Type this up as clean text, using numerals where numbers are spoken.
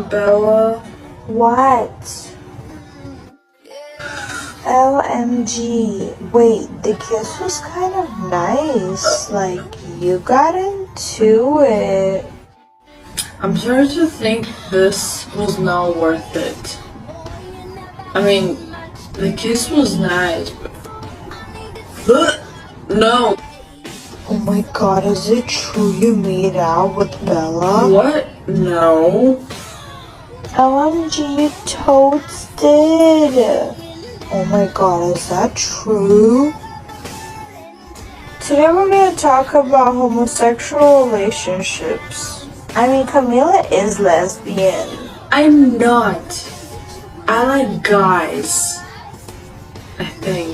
Bella. What? LMG. Wait, the kiss was kind of nice. Like, you got into it. I'm sorry to think this was not worth it. I mean, the kiss was nice, but no. Oh my god, is it true you made out with Bella? What? No. LMG, you totes did. Oh my god, is that true? Today we're going to talk about homosexual relationships. I mean, Camila is lesbian. I'm not. I like guys, I think.